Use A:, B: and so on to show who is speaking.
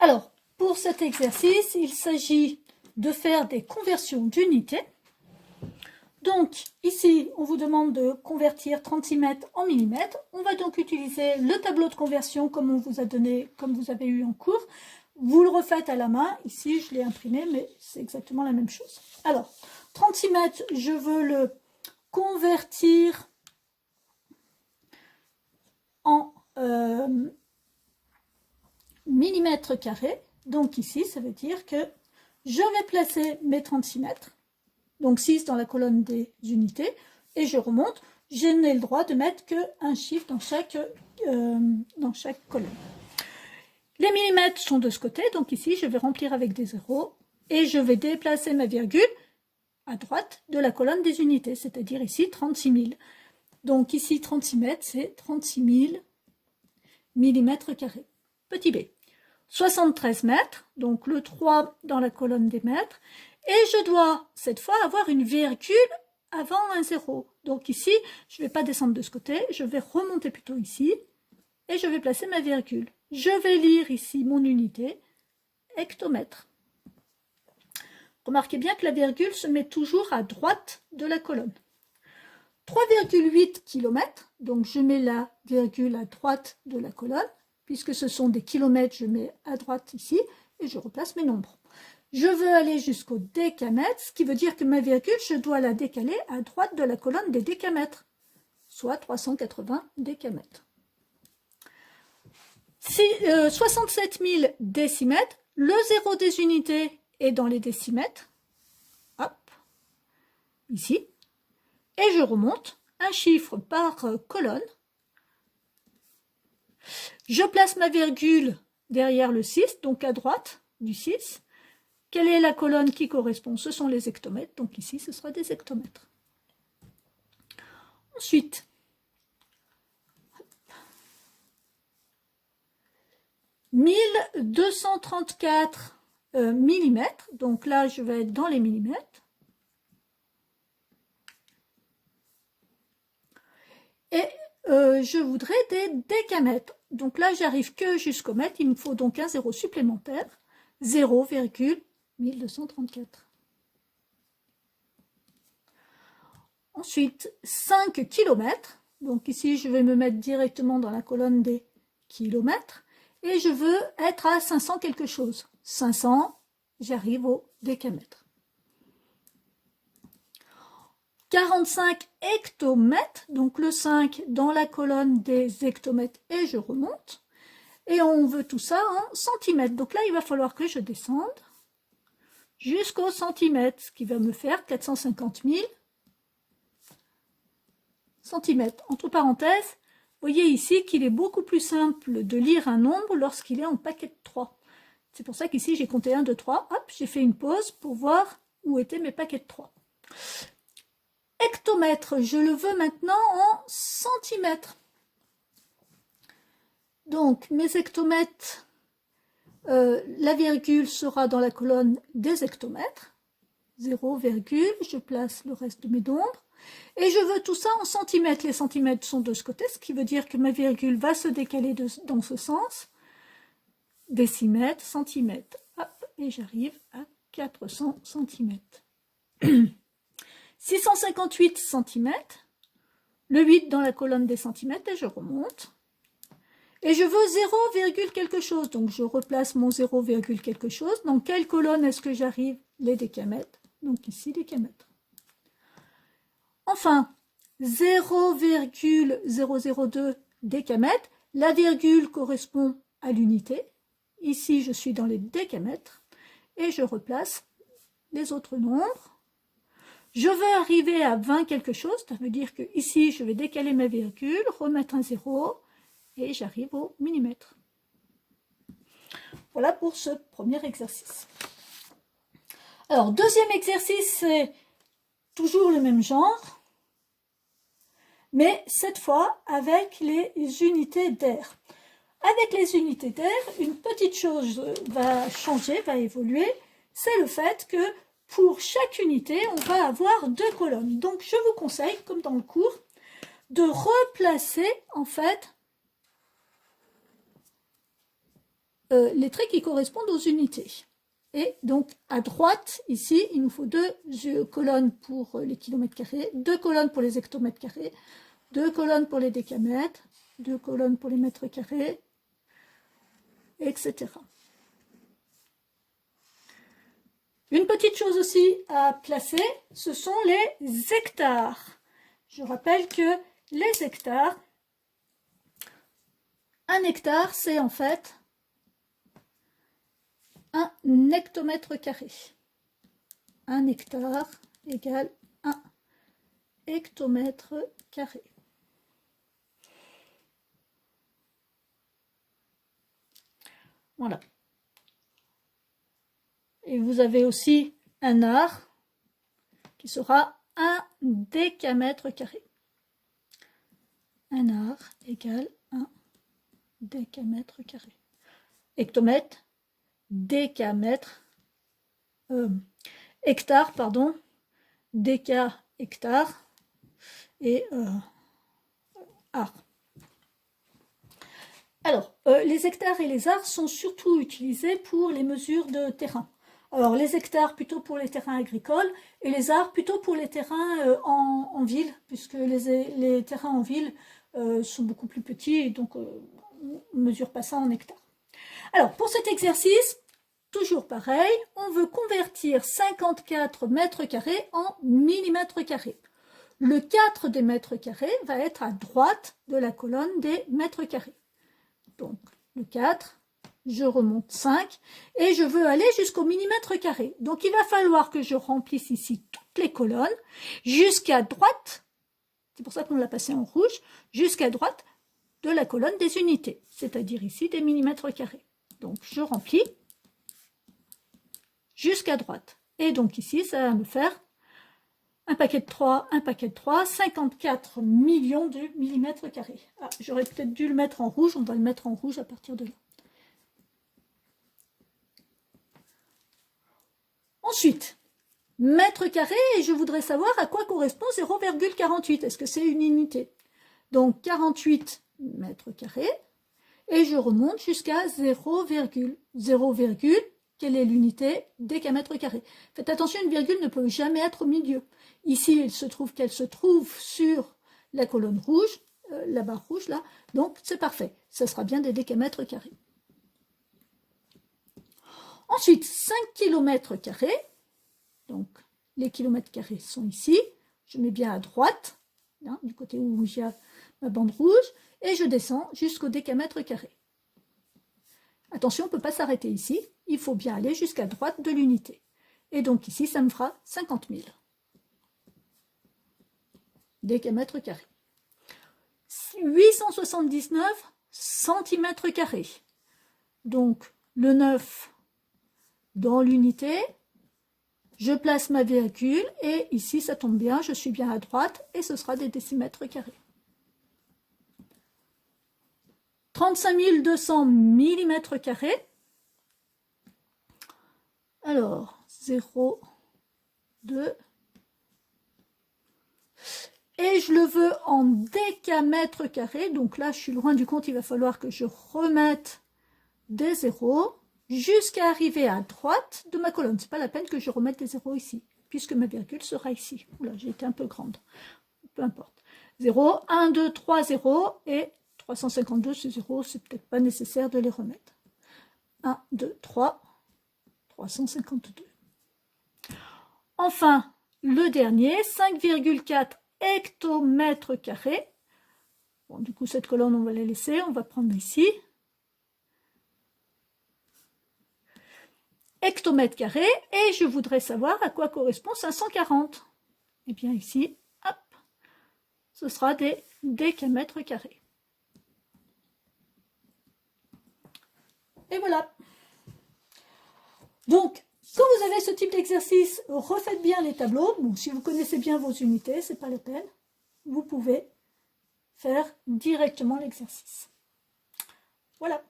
A: Alors, pour cet exercice, il s'agit de faire des conversions d'unités. Donc, ici, on vous demande de convertir 30 cm en millimètres. On va donc utiliser le tableau de conversion comme on vous a donné, comme vous avez eu en cours. Vous le refaites à la main. Ici, je l'ai imprimé, mais c'est exactement la même chose. Alors, 30 cm, je veux le convertir en millimètres carrés. Donc ici, ça veut dire que je vais placer mes 30 cm, donc 6 dans la colonne des unités, et je remonte. Je n'ai le droit de mettre qu'un chiffre dans chaque colonne. Les millimètres sont de ce côté, donc ici, je vais remplir avec des zéros, et je vais déplacer ma virgule à droite de la colonne des unités, c'est-à-dire ici 36 000. Donc ici, 36 mètres, c'est 36 000 millimètres carrés. Petit b. 73 mètres, donc le 3 dans la colonne des mètres, et je dois cette fois avoir une virgule avant un 0. Donc ici, je ne vais pas descendre de ce côté, je vais remonter plutôt ici, et je vais placer ma virgule. Je vais lire ici mon unité, hectomètre. Remarquez bien que la virgule se met toujours à droite de la colonne. 3,8 km, donc je mets la virgule à droite de la colonne, puisque ce sont des kilomètres, je mets à droite ici, et je replace mes nombres. Je veux aller jusqu'au décamètre, ce qui veut dire que ma virgule, je dois la décaler à droite de la colonne des décamètres, soit 380 décamètres. 67 000 décimètres, le 0 des unités est dans les décimètres, hop, ici, et je remonte un chiffre par colonne. Je place ma virgule derrière le 6, donc à droite du 6. Quelle est la colonne qui correspond? Ce sont les hectomètres, donc ici ce sera des hectomètres. Ensuite, 1234 millimètres, donc là je vais être dans les millimètres. Et je voudrais des décamètres. Donc là, j'arrive que jusqu'au mètre. Il me faut donc un 0 supplémentaire. 0,1234. Ensuite, 5 km. Donc ici, je vais me mettre directement dans la colonne des kilomètres. Et je veux être à 500 quelque chose. 500, j'arrive au décamètre. 45 hectomètres, donc le 5 dans la colonne des hectomètres et je remonte. Et on veut tout ça en centimètres. Donc là, il va falloir que je descende jusqu'au centimètre, ce qui va me faire 450 000 centimètres. Entre parenthèses, vous voyez ici qu'il est beaucoup plus simple de lire un nombre lorsqu'il est en paquet de 3. C'est pour ça qu'ici, j'ai compté 1, 2, 3. Hop, j'ai fait une pause pour voir où étaient mes paquets de 3. Hectomètre, je le veux maintenant en centimètres. Donc, mes hectomètres, la virgule sera dans la colonne des hectomètres. 0, je place le reste de mes nombres. Et je veux tout ça en centimètres. Les centimètres sont de ce côté, ce qui veut dire que ma virgule va se décaler dans ce sens. Décimètres, centimètres. Hop, et j'arrive à 400 centimètres. 658 cm, le 8 dans la colonne des centimètres et je remonte. Et je veux 0, quelque chose, donc je replace mon 0, quelque chose. Dans quelle colonne est-ce que j'arrive? Les décamètres, donc ici décamètres. Enfin, 0,002 décamètres, la virgule correspond à l'unité. Ici, je suis dans les décamètres et je replace les autres nombres. Je veux arriver à 20 quelque chose, ça veut dire que ici, je vais décaler ma virgule, remettre un 0, et j'arrive au millimètre. Voilà pour ce premier exercice. Alors, deuxième exercice, c'est toujours le même genre, mais cette fois avec les unités d'air. Avec les unités d'air, une petite chose va changer, va évoluer, c'est le fait que pour chaque unité, on va avoir 2 colonnes. Donc, je vous conseille, comme dans le cours, de replacer, en fait, les traits qui correspondent aux unités. Et donc, à droite, ici, il nous faut 2 colonnes pour les kilomètres carrés, 2 colonnes pour les hectomètres carrés, 2 colonnes pour les décamètres, 2 colonnes pour les mètres carrés, etc. Une petite chose aussi à placer, ce sont les hectares. Je rappelle que les hectares, un hectare, c'est en fait un hectomètre carré. Un hectare égale un hectomètre carré. Voilà. Et vous avez aussi un ar qui sera un décamètre carré. Un ar égale un décamètre carré. Hectomètre, décamètre, hectare, pardon, déca, hectare et ar. Alors, les hectares et les arts sont surtout utilisés pour les mesures de terrain. Alors, les hectares plutôt pour les terrains agricoles et les arts plutôt pour les terrains en ville, puisque les terrains en ville sont beaucoup plus petits et donc on ne mesure pas ça en hectares. Alors, pour cet exercice, toujours pareil, on veut convertir 54 mètres carrés en millimètres carrés. Le 4 des mètres carrés va être à droite de la colonne des mètres carrés. Donc, le 4, je remonte 5 et je veux aller jusqu'au millimètre carré. Donc, il va falloir que je remplisse ici toutes les colonnes jusqu'à droite, c'est pour ça qu'on l'a passé en rouge, jusqu'à droite de la colonne des unités, c'est-à-dire ici des millimètres carrés. Donc, je remplis jusqu'à droite. Et donc, ici, ça va me faire un paquet de 3, 54 millions de millimètres carrés. Ah, j'aurais peut-être dû le mettre en rouge, on va le mettre en rouge à partir de là. Ensuite, mètre carré, et je voudrais savoir à quoi correspond 0,48. Est-ce que c'est une unité? Donc 48 mètres carrés, et je remonte jusqu'à 0, quelle est l'unité? Décamètre carré. Faites attention, une virgule ne peut jamais être au milieu. Ici, il se trouve qu'elle se trouve sur la colonne rouge, la barre rouge là, donc c'est parfait. Ça sera bien des décamètres carrés. Ensuite, 5 km carrés, donc les kilomètres carrés sont ici. Je mets bien à droite, hein, du côté où il y a ma bande rouge, et je descends jusqu'au décamètre carré. Attention, on ne peut pas s'arrêter ici, il faut bien aller jusqu'à droite de l'unité. Et donc ici, ça me fera 50 000 décamètres carrés. 879 centimètres carrés. Donc le 9 dans l'unité, je place ma virgule et ici ça tombe bien, je suis bien à droite et ce sera des décimètres carrés. 35 200 millimètres carrés. Alors, 0, 2. Et je le veux en décamètres carrés. Donc là, je suis loin du compte, il va falloir que je remette des zéros jusqu'à arriver à droite de ma colonne. C'est pas la peine que je remette des zéros ici, puisque ma virgule sera ici. Oula, j'ai été un peu grande. Peu importe. 0, 1, 2, 3, 0 et 352, ces zéros, c'est peut-être pas nécessaire de les remettre. 1, 2, 3, 352. Enfin, le dernier, 5,4 hectomètres carrés. Bon, du coup, cette colonne, on va la laisser. On va prendre ici. Hectomètres carrés. Et je voudrais savoir à quoi correspond 540. Eh bien, ici, hop, ce sera des décamètres carrés. Et voilà. Donc, quand vous avez ce type d'exercice, refaites bien les tableaux. Bon, si vous connaissez bien vos unités, ce n'est pas la peine. Vous pouvez faire directement l'exercice. Voilà.